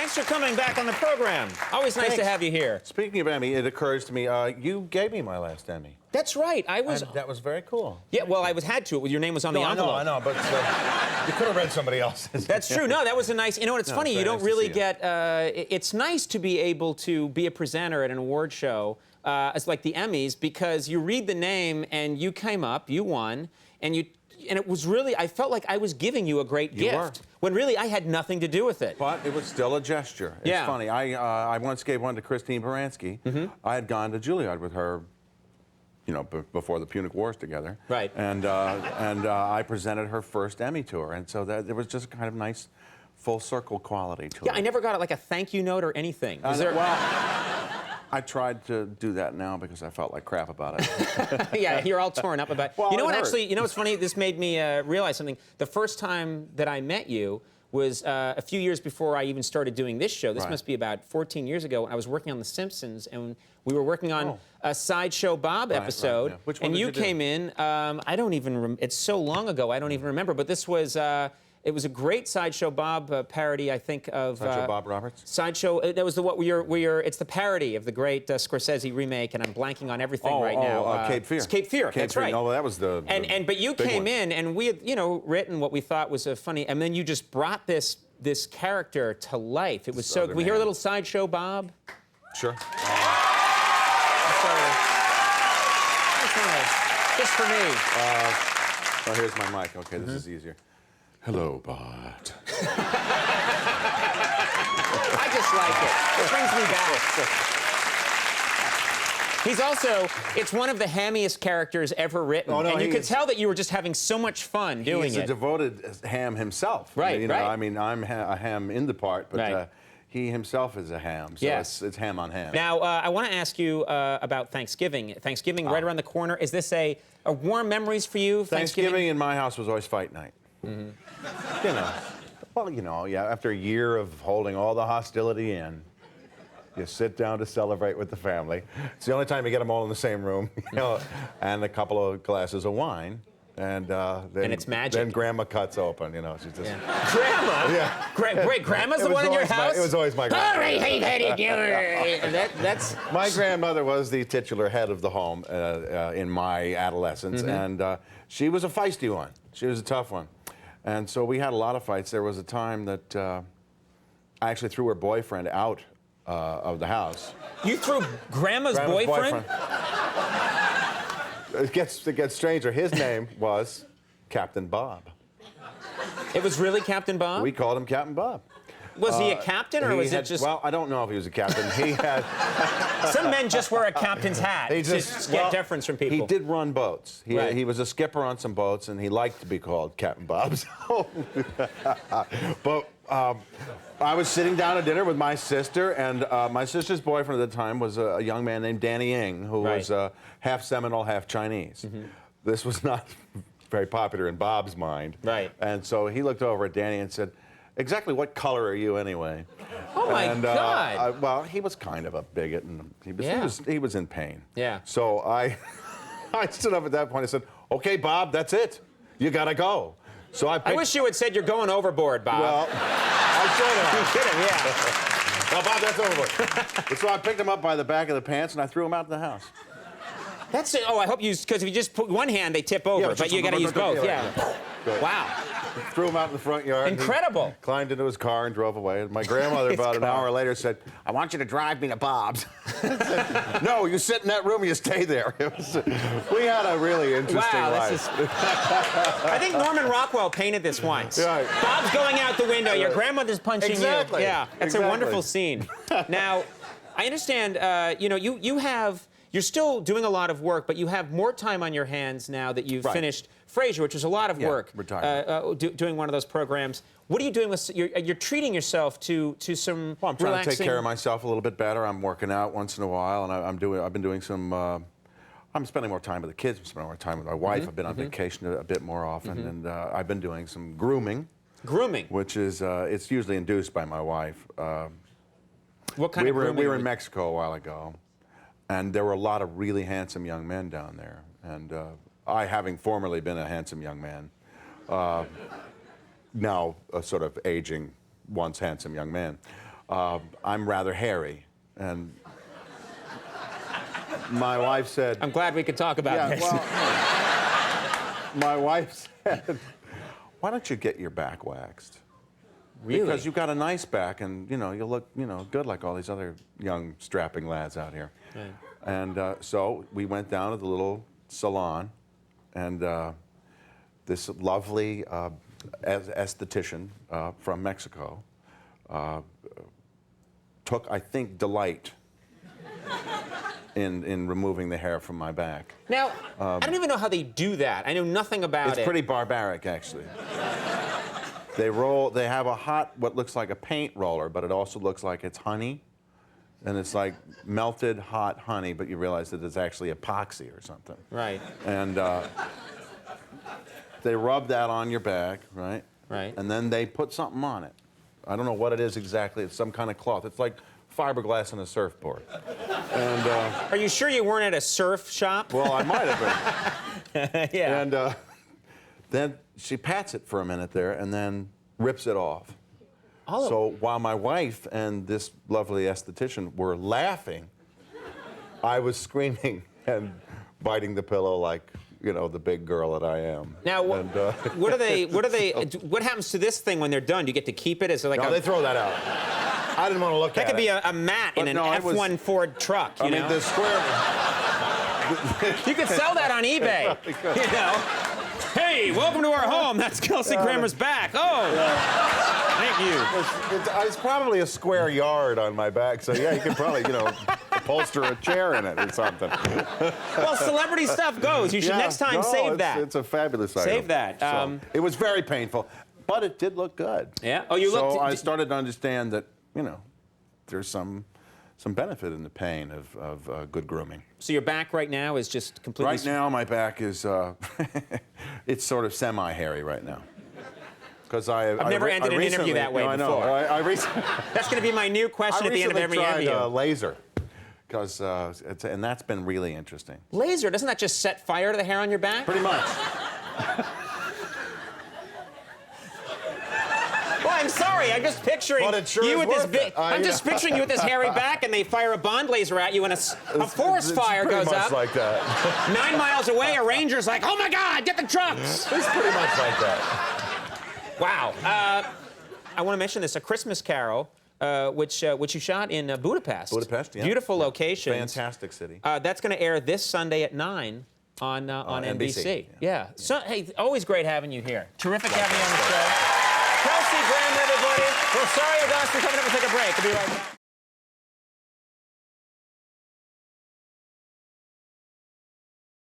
Thanks for coming back on the program. Always nice to have you here. Speaking of Emmy, it occurs to me, you gave me my last Emmy. That's right. That was very cool. Yeah, well, I had to. Your name was on the envelope. I know, but you could have read somebody else's. That's true. No, that was a nice... You know what, it's funny, you don't really get... it's nice to be able to be a presenter at an award show, it's like the Emmys, because you read the name and you came up, you won, and it was really... I felt like I was giving you a great gift. When really I had nothing to do with it. But it was still a gesture. It's funny. I once gave one to Christine Baranski. I had gone to Juilliard with her, you know, before the Punic Wars together. Right. And I presented her first Emmy to her, and so there was just kind of nice full circle quality to it. Yeah, I never got like a thank you note or anything. Well, I tried to do that now because I felt like crap about it. Yeah, you're all torn up about it. Well, you know what, hurt. actually, you know what's funny? This made me realize something. The first time that I met you was a few years before I even started doing this show. This must be about 14 years ago. I was working on The Simpsons, and we were working on a Sideshow Bob episode. Yeah. Which one and did you came in, I don't even, it's so long ago, I don't even remember, but this was, it was a great Sideshow Bob parody, I think, of... Sideshow Bob Roberts? Sideshow, that was the, it's the parody of the great Scorsese remake, and I'm blanking on everything right now. Cape Fear. It's Cape Fear, that's right. No, that was the but you came in, and we had, you know, written what we thought was a funny, and then you just brought this character to life. It was so... Can we hear a little Sideshow Bob? Sure. Just for me. Oh, here's my mic. Okay, this is easier. Hello, Bart. I just like it. It brings me back. He's also, it's one of the hammiest characters ever written. Oh, no, and you could tell that you were just having so much fun doing it. He's a devoted ham himself. Right, you know, right. I mean, I'm a ham in the part, but he himself is a ham, so it's ham on ham. Now, I want to ask you about Thanksgiving. Thanksgiving right around the corner. Is this a warm memories for you, Thanksgiving in my house was always fight night. You know, well, you know, after a year of holding all the hostility in, you sit down to celebrate with the family. It's the only time you get them all in the same room, you know, and a couple of glasses of wine. And then it's magic. Then Grandma cuts open, you know. She's just Grandma? Yeah. Wait, Grandma's the one in your house? It was always my grandma. All right, hey, how do you do it? That's... My grandmother was the titular head of the home in my adolescence, and she was a feisty one. She was a tough one. And so we had a lot of fights. There was a time that I actually threw her boyfriend out of the house. You threw Grandma's boyfriend? It gets stranger. His name was Captain Bob. It was really Captain Bob? We called him Captain Bob. Was he a captain, or was it just... Well, I don't know if he was a captain. He had... Some men just wear a captain's hat to get deference from people. He did run boats. He was a skipper on some boats, and he liked to be called Captain Bob. So but I was sitting down at dinner with my sister, and my sister's boyfriend at the time was a young man named Danny Ng, who was half Seminole, half Chinese. This was not very popular in Bob's mind. Right. And so he looked over at Danny and said, "Exactly what color are you anyway?" Oh my God! Well, he was kind of a bigot, and he was in pain. Yeah. So I stood up at that point and said, "Okay, Bob, that's it. You gotta go." So I wish you had said you're going overboard, Bob. Well, I should have. You kidding? Yeah. Well, Bob, that's overboard. So I picked him up by the back of the pants and I threw him out of the house. That's it. Oh, I hope you, because if you just put one hand, they tip over, but you got to use both. Yeah. Wow. Threw him out in the front yard. Incredible. Climbed into his car and drove away. My grandmother, about an hour later, said, "I want you to drive me to Bob's." Said, "No, you sit in that room and you stay there." We had a really interesting life. I think Norman Rockwell painted this once. Right. Bob's going out the window. Your grandmother's punching you. Yeah, it's a Exactly. wonderful scene. Now, I understand. You know, you're still doing a lot of work, but you have more time on your hands now that you've finished Frasier, which is a lot of work. Doing one of those programs. What are you doing with? You're treating yourself to some. Well, I'm trying relaxing... to take care of myself a little bit better. I'm working out once in a while, and I've been doing some. I'm spending more time with the kids. I'm spending more time with my wife. I've been on vacation a bit more often, and I've been doing some grooming. Grooming, which is it's usually induced by my wife. What kind of grooming? We were in Mexico a while ago, and there were a lot of really handsome young men down there. And I, having formerly been a handsome young man, now a sort of aging, once handsome young man, I'm rather hairy. And my wife said... I'm glad we could talk about this. Well, my wife said, why don't you get your back waxed? Really? Because you've got a nice back, and you look good like all these other young strapping lads out here. Right. And so we went down to the little salon, and this lovely esthetician from Mexico took, I think, delight in removing the hair from my back. Now, I don't even know how they do that. I know nothing about it. It's pretty barbaric, actually. They have what looks like a paint roller, but it also looks like it's honey. And it's like melted hot honey, but you realize that it's actually epoxy or something. Right. And they rub that on your back, right? Right. And then they put something on it. I don't know what it is exactly. It's some kind of cloth. It's like fiberglass on a surfboard. And are you sure you weren't at a surf shop? well, I might have been. Yeah. And then she pats it for a minute there and then rips it off. Oh. So while my wife and this lovely esthetician were laughing, I was screaming and biting the pillow like, the big girl that I am. Now, what happens to this thing when they're done? Do you get to keep it? Is it like they throw that out. I didn't want to look at it. That could be a mat in an F1 Ford truck, you know? I mean, the square... You could sell that on eBay, Hey, welcome to our home. That's Kelsey Grammer's back. Oh, thank you. It's probably a square yard on my back, so yeah, you could probably, upholster a chair in it or something. Well, celebrity stuff goes. You should next time save that. It's a fabulous item. Save that. So, it was very painful, but it did look good. Yeah. Oh, you looked. So I started to understand that, there's some benefit in the pain of good grooming. So your back right now is just completely... Right now, my back is, it's sort of semi-hairy right now. Because I've never ended an interview that way before. I That's going to be my new question at the end of every interview. I recently tried laser, because and that's been really interesting. Laser? Doesn't that just set fire to the hair on your back? Pretty much. Well, I'm sorry. I'm just picturing you with this big. I'm just picturing you with this hairy back, and they fire a Bond laser at you, and a forest fire goes up. It's pretty much like that. 9 miles away, a ranger's like, "Oh my God, get the trucks!" It's pretty much like that. Wow. I want to mention this: A Christmas Carol, which you shot in Budapest. Budapest, yeah. Beautiful location. Fantastic city. That's going to air this Sunday at 9 on NBC. Yeah. So, hey, always great having you here. Terrific having you on the show. Kelsey Grammer, everybody. We're sorry you guys for coming up and take a break. We'll be right back.